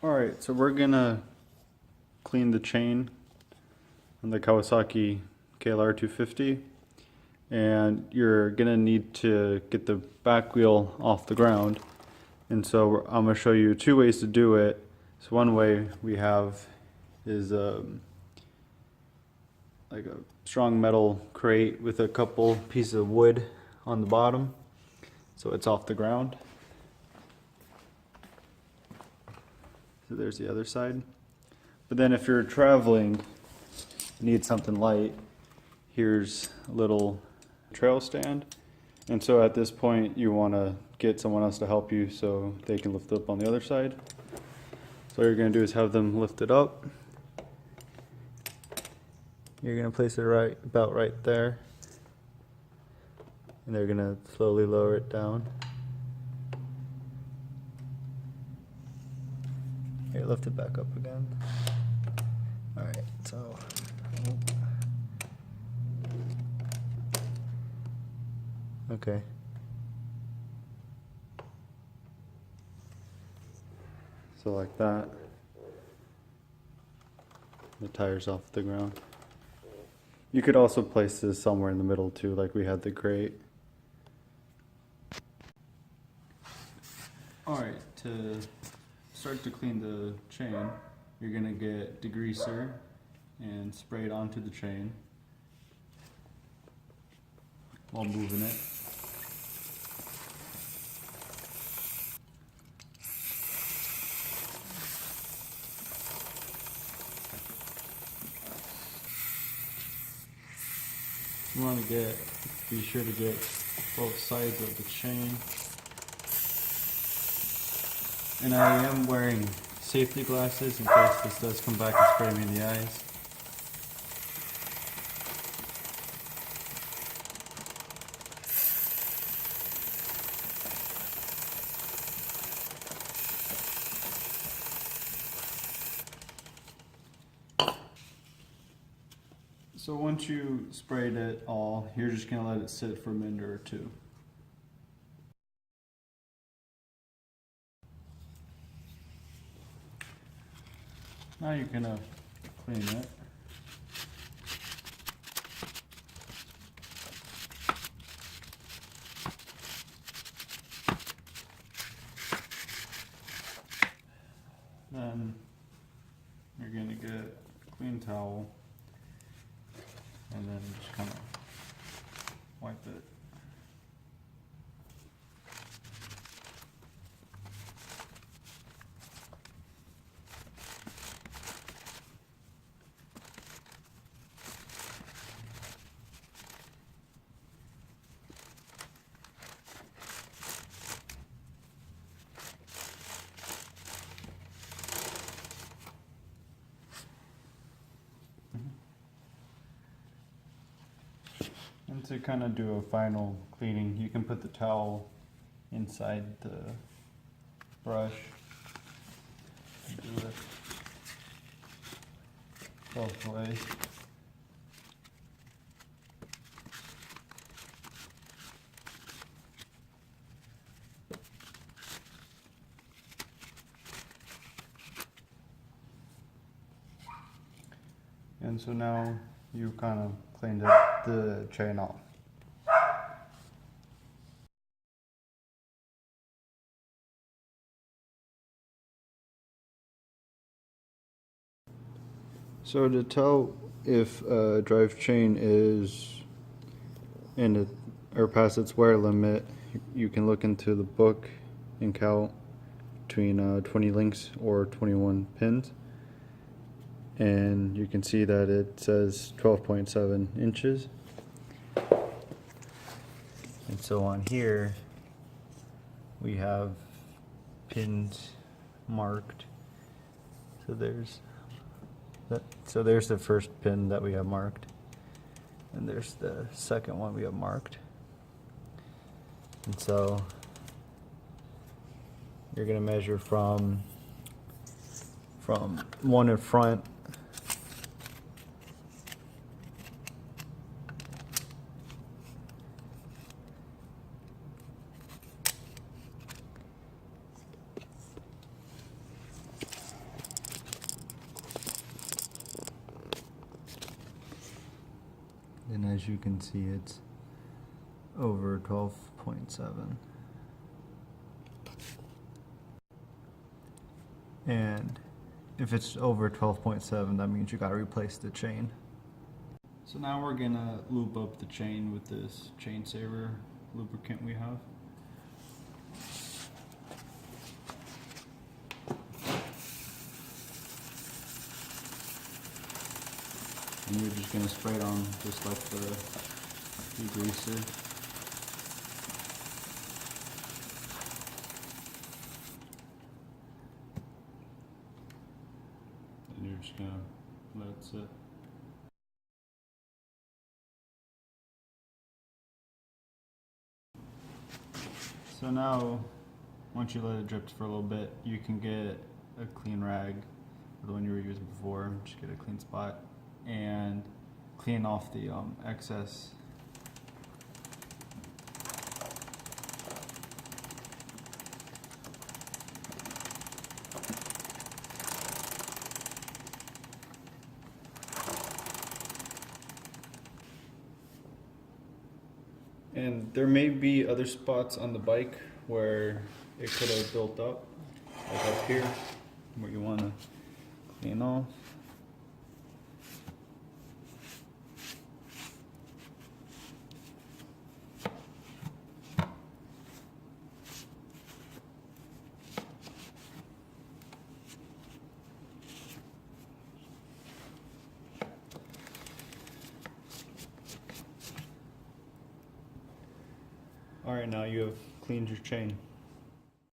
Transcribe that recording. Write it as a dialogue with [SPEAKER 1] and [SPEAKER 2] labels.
[SPEAKER 1] Alright, so we're gonna clean the chain on the Kawasaki KLR 250, and you're gonna need to get the back wheel off the ground. And so I'm gonna show you two ways to do it. So one way we have is like a strong metal crate with a couple pieces of wood on the bottom, so it's off the ground. So there's the other side. But then if you're traveling, you need something light, here's a little trail stand. And so at this point you want to get someone else to help you so they can lift it up on the other side. So all you're going to do is have them lift it up. You're going to place it about right there. And they're going to slowly lower it down. Here, lift it back up again. Alright, so okay. So like that. The tire's off the ground. You could also place this somewhere in the middle too, like we had the crate. Alright, to start to clean the chain, you're gonna get degreaser and spray it onto the chain while moving it. You want to be sure to get both sides of the chain. And I am wearing safety glasses in case this does come back and spray me in the eyes. So once you sprayed it all, you're just going to let it sit for a minute or two. Now you're going to clean it. Then you're going to get a clean towel and then just kind of wipe it. And to kind of do a final cleaning, you can put the towel inside the brush and do it both ways. And so now you kind of cleaned the chain off. So to tell if a drive chain is in it or past its wear limit, you can look into the book and count between 20 links or 21 pins. And you can see that it says 12.7 inches. And so on here, we have pins marked. So there's the first pin that we have marked. And there's the second one we have marked. And so you're gonna measure from one in front as you can see, it's over 12.7. And if it's over 12.7, that means you gotta replace the chain. So now we're gonna lube up the chain with this chain saver lubricant we have. And you're just gonna spray it on just like the degreaser. And you're just gonna let it sit. So now, once you let it drip for a little bit, you can get a clean rag, the one you were using before, just get a clean spot, and clean off the excess. And there may be other spots on the bike where it could have built up, like up here, where you want to clean off. Alright, now you have cleaned your chain.